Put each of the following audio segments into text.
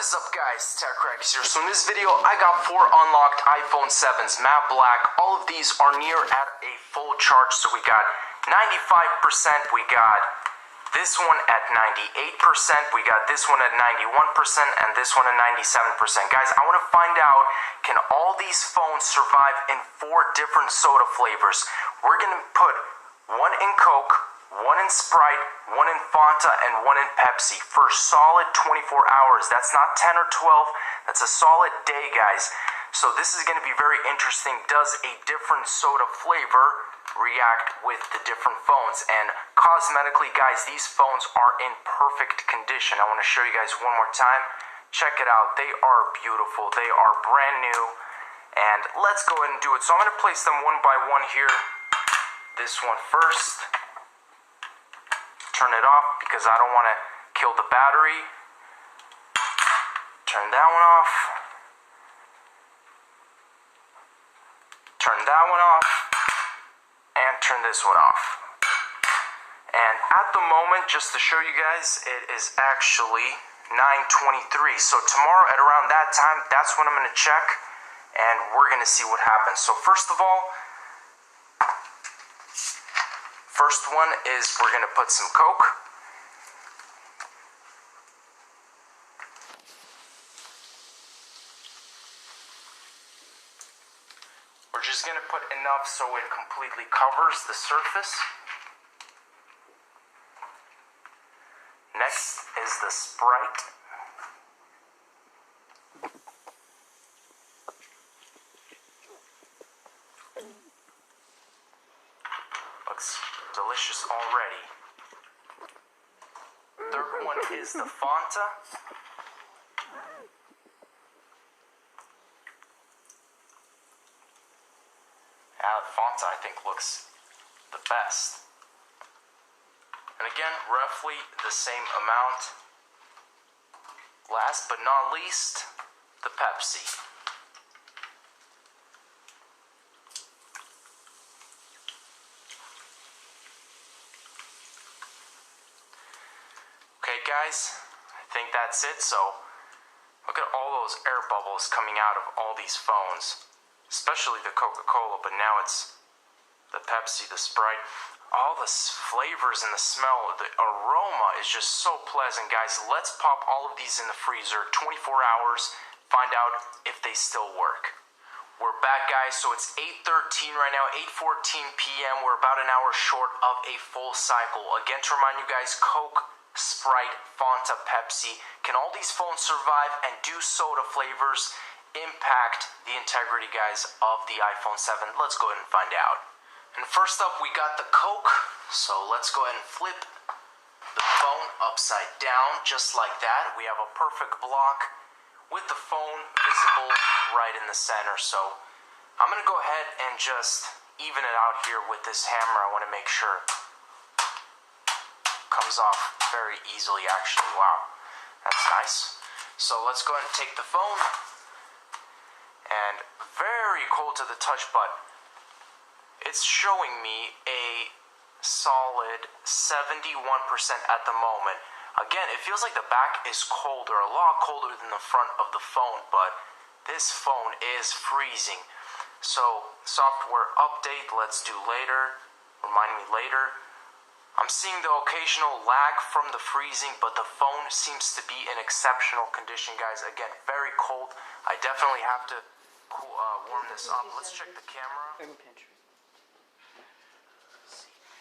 What's up guys, TechCracks here. So in this video, I got 4 unlocked iPhone 7s, matte black. All of these are near at a full charge. So we got 95%, we got this one at 98%, we got this one at 91%, and this one at 97%. Guys, I want to find out, can all these phones survive in 4 different soda flavors? We're going to put one in Coke, one in Sprite, one in Fanta, and one in Pepsi for solid 24 hours. That's not 10 or 12. That's a solid day, guys. So this is going to be very interesting. Does a different soda flavor react with the different phones? And cosmetically, guys, these phones are in perfect condition. I want to show you guys one more time. Check it out. They are beautiful. They are brand new. And let's go ahead and do it. So I'm going to place them one by one here. This one first. Turn it off because I don't want to kill the battery. Turn that one off. Turn that one off. And turn this one off. And at the moment, just to show you guys, it is actually 9:23. So tomorrow at around that time, that's when I'm going to check. And we're going to see what happens. So first of all, first one is we're going to put some Coke. We're just going to put enough so it completely covers the surface. Next is the Sprite. Looks delicious already. Third one is the Fanta. Fanta, I think, looks the best. And again, roughly the same amount. Last but not least, the Pepsi. Okay guys, I think that's it. So look at all those air bubbles coming out of all these phones, especially the Coca Cola, but now it's the Pepsi, the Sprite. All the flavors and the smell, the aroma is just so pleasant, guys. Let's pop all of these in the freezer, 24 hours, find out if they still work. We're back, guys, so it's 8:13 right now, 8:14 p.m. We're about an hour short of a full cycle. Again, to remind you guys, Coke, Sprite, Fanta, Pepsi. Can all these phones survive, and do soda flavors impact the integrity, guys, of the iPhone 7? Let's go ahead and find out. And first up, we got the Coke. So let's go ahead and flip the phone upside down, just like that. We have a perfect block with the phone visible right in the center. So I'm going to go ahead and just even it out here with this hammer. I want to make sure comes off very easily, actually. Wow, that's nice. So let's go ahead and take the phone, and very cold to the touch, but it's showing me a solid 71% at the moment. Again, it feels like the back is colder, a lot colder than the front of the phone, but this phone is freezing. So software update, let's do later, remind me later. I'm seeing the occasional lag from the freezing, but the phone seems to be in exceptional condition, guys. Again, very cold. I definitely have to warm this up. Let's check the camera.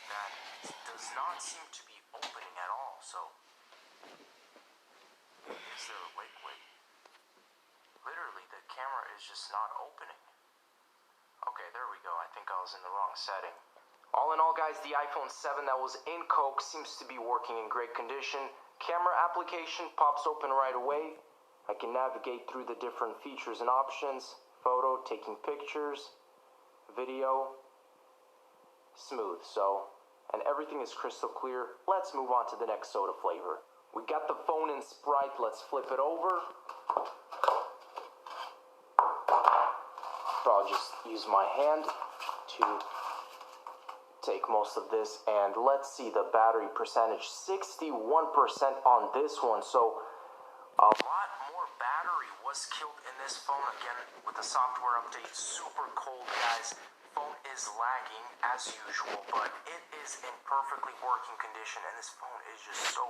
That does not seem to be opening at all, so is there, wait, literally the camera is just not opening. Okay, there we go. I think I was in the wrong setting. All in all, guys, the iPhone 7 that was in Coke seems to be working in great condition. Camera application pops open right away. I can navigate through the different features and options. Photo, taking pictures, video, smooth. So, and everything is crystal clear. Let's move on to the next soda flavor. We got the phone in Sprite. Let's flip it over. So I'll just use my hand to take most of this, and let's see the battery percentage, 61% on this one. So a lot more battery was killed in this phone again with the software update. Super cold, guys. Phone is lagging as usual, but it is in perfectly working condition, and this phone is just so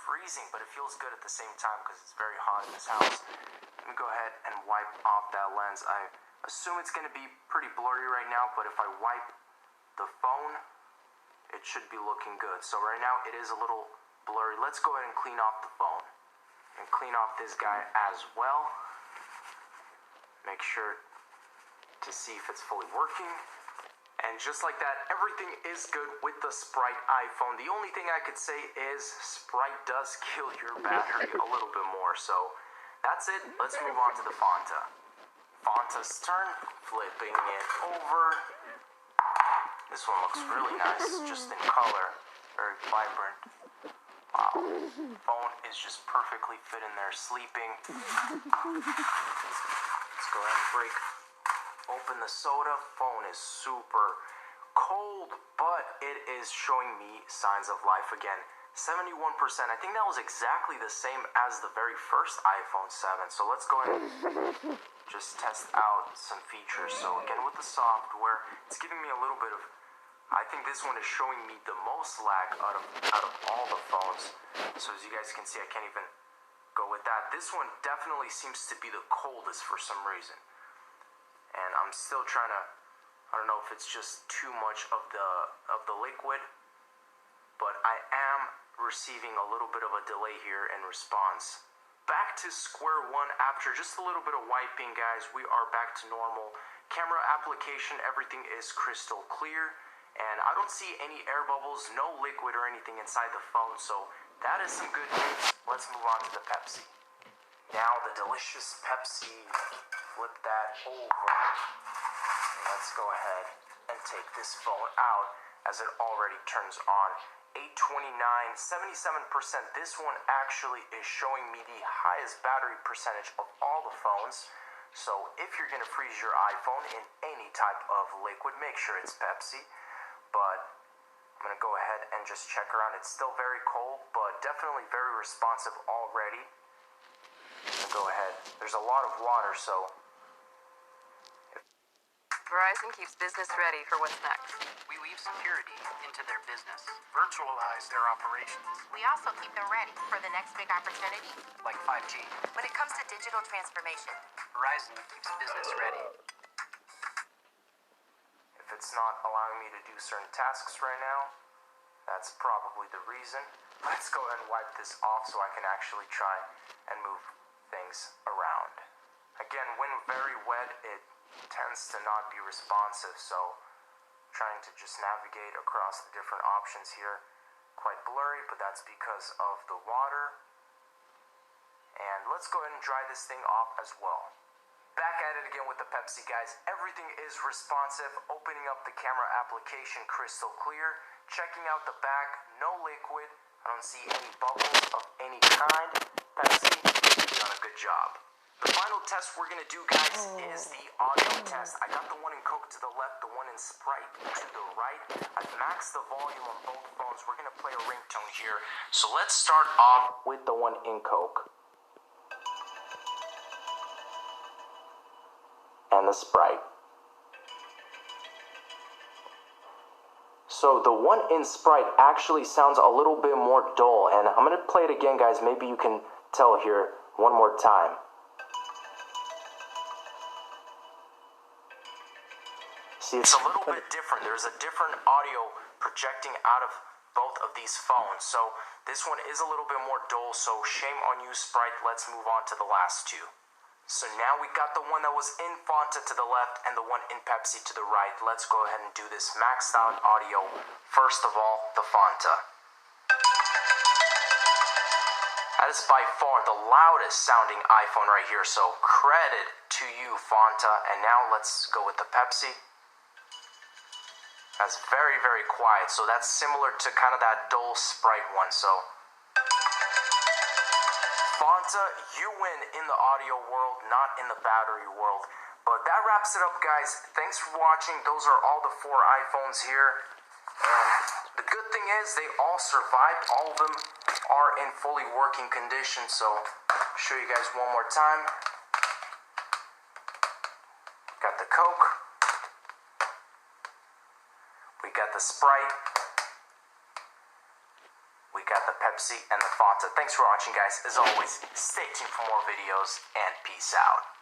freezing, but it feels good at the same time because it's very hot in this house. Let me go ahead and wipe off that lens. I assume it's going to be pretty blurry right now, but if I wipe the phone, it should be looking good. So right now it is a little blurry. Let's go ahead and clean off the phone and clean off this guy as well. Make sure to see if it's fully working. And just like that, everything is good with the Sprite iPhone. The only thing I could say is Sprite does kill your battery a little bit more. So that's it. Let's move on to the Fanta. Fanta's turn, flipping it over. This one looks really nice, just in color, very vibrant. Wow, phone is just perfectly fit in there, sleeping. Let's go ahead and break open the soda. Phone is super cold, but it is showing me signs of life again. 71%. I think that was exactly the same as the very first iPhone 7. So let's go ahead and just test out some features. So again, with the software, it's giving me a little bit of, I think this one is showing me the most lag out of all the phones. So as you guys can see, I can't even go with that. This one definitely seems to be the coldest for some reason. And I'm still trying to, I don't know if it's just too much of the liquid, but I am receiving a little bit of a delay here in response. Back to square one after just a little bit of wiping, guys. We are back to normal. Camera application, everything is crystal clear. And I don't see any air bubbles, no liquid or anything inside the phone, so that is some good news. Let's move on to the Pepsi. Now the delicious Pepsi. Flip that over. Let's go ahead and take this phone out as it already turns on. 829, 77%. This one actually is showing me the highest battery percentage of all the phones. So if you're going to freeze your iPhone in any type of liquid, make sure it's Pepsi. But I'm going to go ahead and just check around. It's still very cold, but definitely very responsive already. Go ahead. There's a lot of water, so Verizon keeps business ready for what's next. We weave security into their business, virtualize their operations, We also keep them ready for the next big opportunity. like 5G. When it comes to digital transformation, Verizon keeps business ready. if it's not allowing me to do certain tasks right now, that's probably the reason. Let's go ahead and wipe this off so I can actually try and move things around. Again, when very wet, it tends to not be responsive, so trying to just navigate across the different options here, quite blurry, but that's because of the water. And let's go ahead and dry this thing off as well. Back at it again with the Pepsi, guys. Everything is responsive. Opening up the camera application, crystal clear. Checking out the back, no liquid. I don't see any bubbles of any kind. Pepsi, you've done a good job. The final test we're going to do, guys, is the audio test. I got the one in Coke to the left, the one in Sprite to the right. I've maxed the volume on both phones. We're going to play a ringtone here. So let's start off with the one in Coke. And the Sprite. So the one in Sprite actually sounds a little bit more dull. And I'm going to play it again, guys. Maybe you can tell here one more time. See, it's a little bit different. There's a different audio projecting out of both of these phones. So this one is a little bit more dull, so shame on you, Sprite. Let's move on to the last two. So now we got the one that was in Fanta to the left and the one in Pepsi to the right. Let's go ahead and do this maxed out audio. First of all, the Fanta. That is by far the loudest sounding iPhone right here, so credit to you, Fanta. And now let's go with the Pepsi. That's very, very quiet, so that's similar to kind of that dull Sprite one. So Fanta, you win in the audio world, not in the battery world. But that wraps it up, guys. Thanks for watching. Those are all the 4 iPhones here. And the good thing is they all survived. All of them are in fully working condition. So I'll show you guys one more time. Coke. We got the Sprite. We got the Pepsi and the Fanta. Thanks for watching, guys. As always, stay tuned for more videos, and peace out.